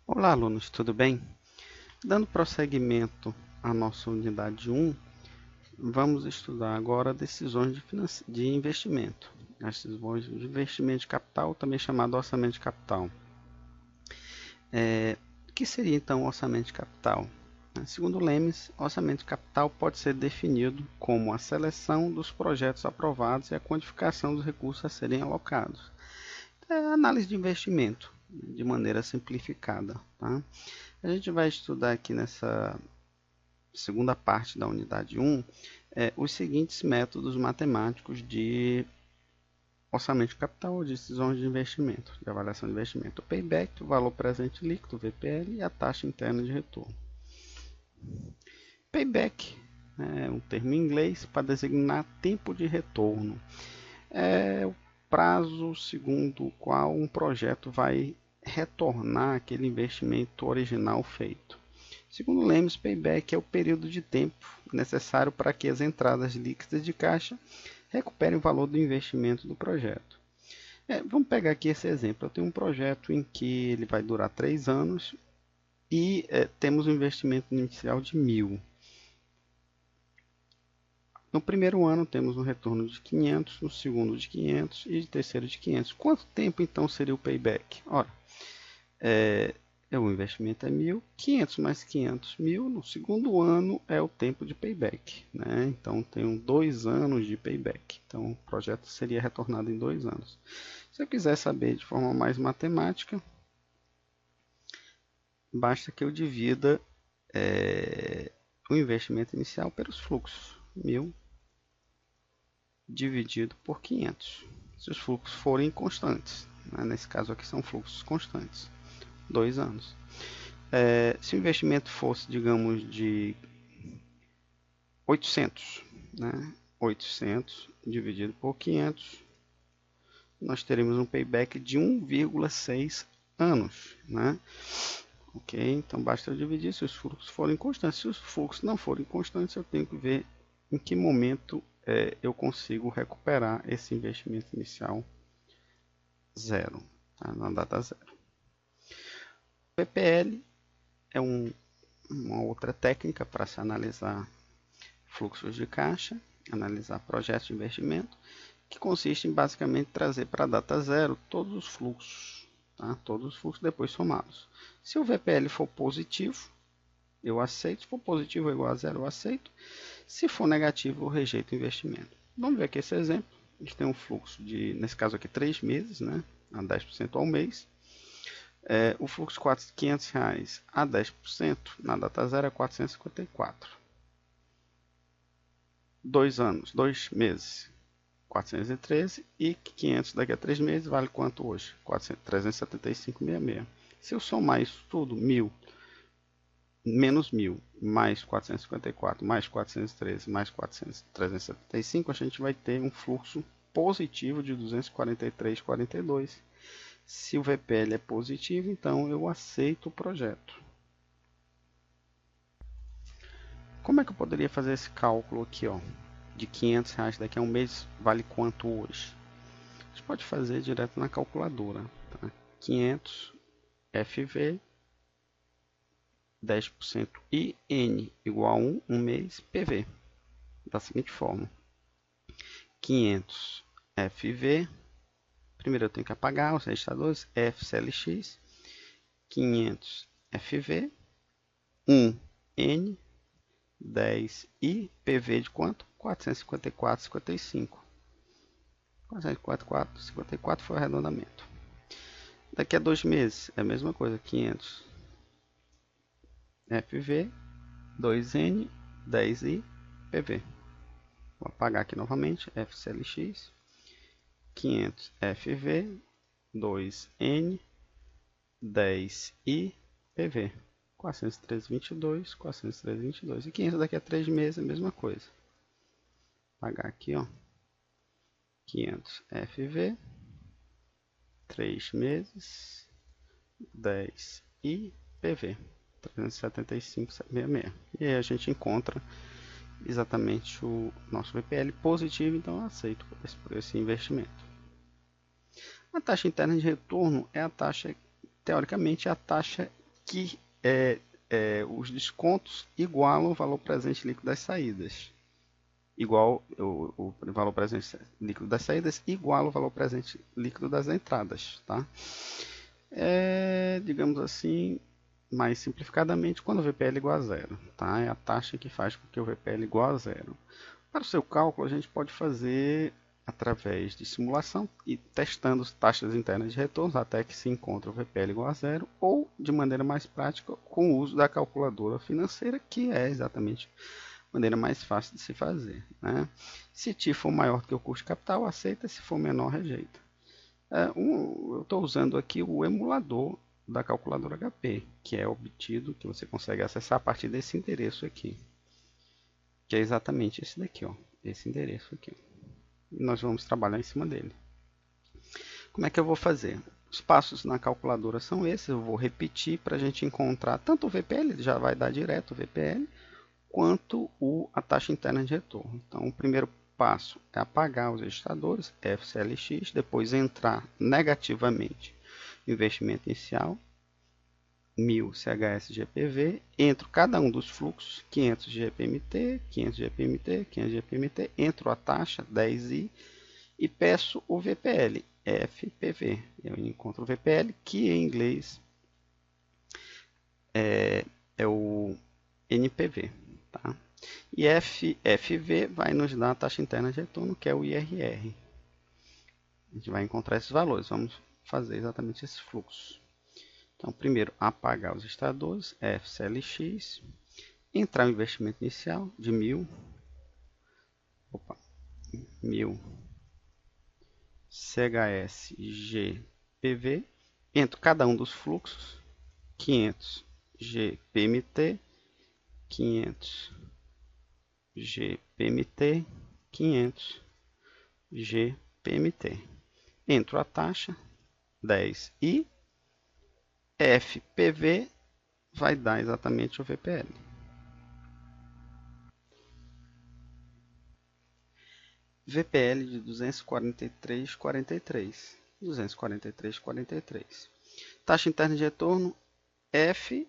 Olá, alunos, tudo bem? Dando prosseguimento à nossa unidade 1, vamos estudar agora decisões de investimento. As decisões de investimento de capital, também chamado orçamento de capital. O que seria então o orçamento de capital? Segundo Lemes, orçamento de capital pode ser definido como a seleção dos projetos aprovados e a quantificação dos recursos a serem alocados. É análise de investimento, de maneira simplificada. Tá? A gente vai estudar aqui nessa segunda parte da unidade 1 os seguintes métodos matemáticos de orçamento de capital ou decisões de investimento, de avaliação de investimento. O payback, o valor presente líquido, o VPL, e a taxa interna de retorno. Payback é um termo em inglês para designar tempo de retorno. É o prazo segundo o qual um projeto vai retornar aquele investimento original feito. Segundo Lemes, payback é o período de tempo necessário para que as entradas líquidas de caixa recuperem o valor do investimento do projeto. Vamos pegar aqui esse exemplo. Eu tenho um projeto em que ele vai durar 3 anos e temos um investimento inicial de 1.000. No primeiro ano temos um retorno de 500, no segundo de 500 e no terceiro de 500. Quanto tempo então seria o payback? Ora, o investimento é 1.000, 500 mais 500, 1.000. No segundo ano é o tempo de payback, né? Então tenho 2 anos de payback. Então o projeto seria retornado em 2 anos. Se eu quiser saber de forma mais matemática, basta que eu divida o investimento inicial pelos fluxos. 1.000 dividido por 500. Se os fluxos forem constantes, né? Nesse caso aqui são fluxos constantes, 2 anos. Se o investimento fosse, digamos, de 800, né? 800 dividido por 500, nós teremos um payback de 1,6 anos, né? Ok, então basta eu dividir se os fluxos forem constantes. Se os fluxos não forem constantes, eu tenho que ver em que momento eu consigo recuperar esse investimento inicial zero, tá? Na data zero. O PPL é uma outra técnica para se analisar fluxos de caixa, analisar projetos de investimento, que consiste em basicamente trazer para a data zero todos os fluxos, tá? Todos os fluxos depois somados. Se o VPL for positivo, eu aceito. Se for positivo ou igual a zero, eu aceito. Se for negativo, eu rejeito o investimento. Vamos ver aqui esse exemplo. A gente tem um fluxo de, nesse caso aqui, 3 meses, né? A 10% ao mês. O fluxo de R$500 a 10% na data zero é 454. 2 anos, 2 meses, 413, e 500 daqui a 3 meses vale quanto hoje? 375,66. Se eu somar isso tudo, 1.000 menos 1.000 mais 454 mais 413 mais 375, a gente vai ter um fluxo positivo de 243,42. Se o VPL é positivo, então eu aceito o projeto. Como é que eu poderia fazer esse cálculo aqui, ó, de R$500 daqui a um mês vale quanto hoje? A gente pode fazer direto na calculadora, tá? 500 FV 10% IN igual a 1, um mês, PV. Da seguinte forma: 500 FV, primeiro eu tenho que apagar os registradores, FCLX, 500 FV, 1 N, 10 I, PV de quanto? 454,55. 454,54 foi o arredondamento. Daqui a 2 meses é a mesma coisa, 500 FV, 2N, 10I, PV. Vou apagar aqui novamente, FCLX, 500 FV, 2N, 10I, PV. 413,22, 413,22. E 500 daqui a 3 meses é a mesma coisa. Vou apagar aqui, ó. 500 FV, 3 meses, 10 I, PV. 375,66. E aí a gente encontra exatamente o nosso VPL positivo, então eu aceito por esse investimento. A taxa interna de retorno é a taxa, teoricamente, é a taxa que os descontos igualam o valor presente líquido das saídas. Igual o valor presente líquido das saídas igual o valor presente líquido das entradas, tá? Digamos assim, mais simplificadamente, quando o VPL é igual a zero, tá? É a taxa que faz com que o VPL é igual a zero. Para o seu cálculo, a gente pode fazer através de simulação e testando taxas internas de retorno até que se encontre o VPL igual a zero, ou de maneira mais prática com o uso da calculadora financeira, que é exatamente maneira mais fácil de se fazer, né? Se T for maior do que o custo de capital, aceita, se for menor, rejeita. Eu estou usando aqui o emulador da calculadora HP, que é obtido, que você consegue acessar a partir desse endereço aqui, que é exatamente esse daqui, ó, esse endereço aqui. E nós vamos trabalhar em cima dele. Como é que eu vou fazer? Os passos na calculadora são esses, eu vou repetir para a gente encontrar tanto o VPL, já vai dar direto o VPL, quanto a taxa interna de retorno. Então, o primeiro passo é apagar os registradores, FCLX, depois entrar negativamente no investimento inicial, 1000 CHS GPV, entro cada um dos fluxos, 500 GPMT, 500 GPMT, 500 GPMT, entro a taxa 10i e peço o VPL, FPV. Eu encontro o VPL, que em inglês é o NPV. Tá? E FV vai nos dar a taxa interna de retorno, que é o IRR. A gente vai encontrar esses valores. Vamos fazer exatamente esse fluxo. Então, primeiro, apagar os registradores, FCLX, entrar o investimento inicial de 1000, 1000 CHS GPV, entro cada um dos fluxos, 500 GPMT, 500 GPMT, 500 GPMT. Entro a taxa 10 e FPV vai dar exatamente o VPL. VPL de 243,43. 243,43. Taxa interna de retorno FV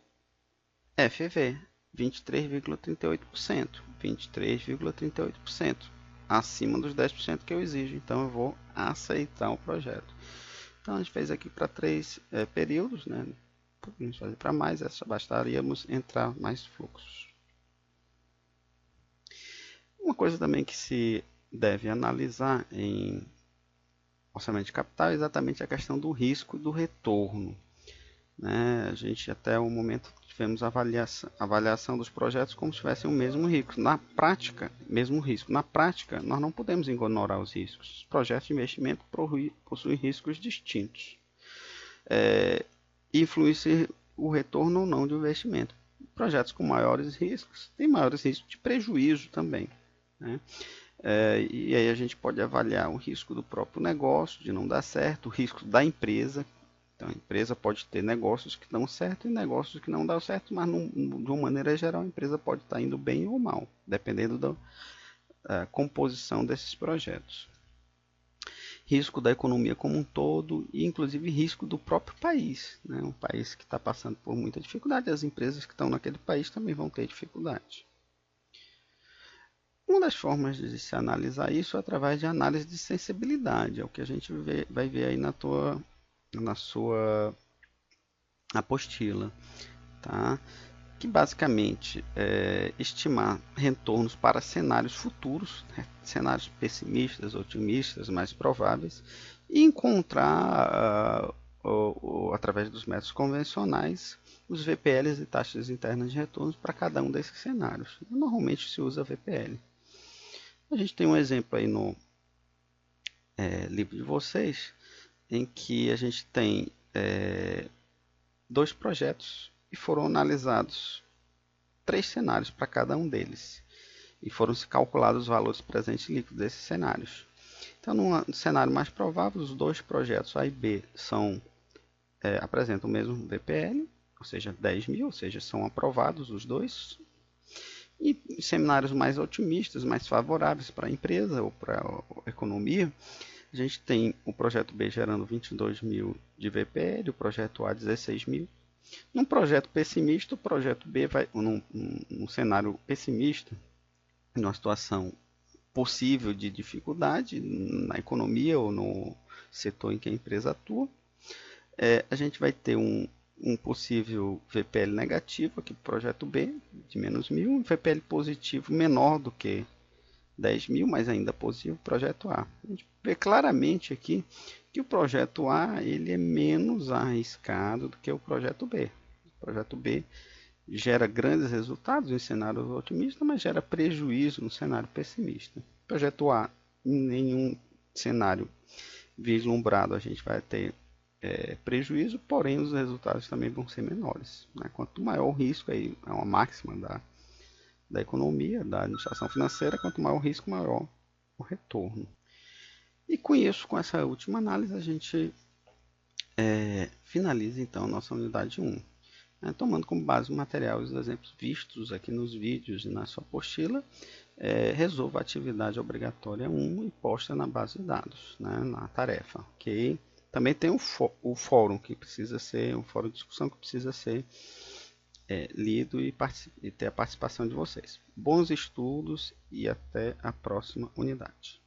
23,38%. 23,38%. Acima dos 10% que eu exijo. Então eu vou aceitar o projeto. Então a gente fez aqui para 3 períodos, né? Podemos fazer para mais, bastaríamos entrar mais fluxos. Uma coisa também que se deve analisar em orçamento de capital é exatamente a questão do risco e do retorno. A gente até o momento tivemos avaliação dos projetos como se tivessem o mesmo risco. Na prática, nós não podemos ignorar os riscos. Os projetos de investimento possuem riscos distintos. Influencia o retorno ou não do investimento. Projetos com maiores riscos têm maiores riscos de prejuízo também. E aí a gente pode avaliar o risco do próprio negócio, de não dar certo, o risco da empresa. Então, a empresa pode ter negócios que dão certo e negócios que não dão certo, mas de uma maneira geral a empresa pode estar indo bem ou mal, dependendo da composição desses projetos. Risco da economia como um todo e inclusive risco do próprio país. Um país que está passando por muita dificuldade, as empresas que estão naquele país também vão ter dificuldade. Uma das formas de se analisar isso é através de análise de sensibilidade, é o que a gente vai ver aí na sua apostila, tá? Que basicamente é estimar retornos para cenários futuros, cenários pessimistas, otimistas, mais prováveis, e encontrar, através dos métodos convencionais, os VPLs e taxas internas de retornos para cada um desses cenários. Normalmente se usa VPL. A gente tem um exemplo aí no livro de vocês, em que a gente tem 2 projetos e foram analisados 3 cenários para cada um deles. E foram calculados os valores presentes líquidos desses cenários. Então, no cenário mais provável, os 2 projetos A e B apresentam o mesmo VPL, ou seja, 10.000, ou seja, são aprovados os 2. E em cenários mais otimistas, mais favoráveis para a empresa ou para a economia, a gente tem o projeto B gerando 22.000 de VPL, o projeto A 16.000. Num projeto pessimista, o projeto B vai, num cenário pessimista, numa situação possível de dificuldade na economia ou no setor em que a empresa atua, a gente vai ter um possível VPL negativo aqui para o projeto B, de menos 1.000, um VPL positivo menor do que 10.000, mas ainda positivo para o projeto A. A gente vê claramente aqui que o projeto A ele é menos arriscado do que o projeto B. O projeto B gera grandes resultados em cenário otimista, mas gera prejuízo no cenário pessimista. O projeto A, em nenhum cenário vislumbrado, a gente vai ter prejuízo, porém os resultados também vão ser menores. Né? Quanto maior o risco, aí é uma máxima da economia, da administração financeira, quanto maior o risco, maior o retorno. E com isso, com essa última análise, a gente finaliza então a nossa unidade 1. Tomando como base o material e os exemplos vistos aqui nos vídeos e na sua apostila, resolva a atividade obrigatória 1 e posta na base de dados, né, na tarefa. Okay? Também tem o fórum que precisa ser, um fórum de discussão que precisa ser lido e ter a participação de vocês. Bons estudos e até a próxima unidade.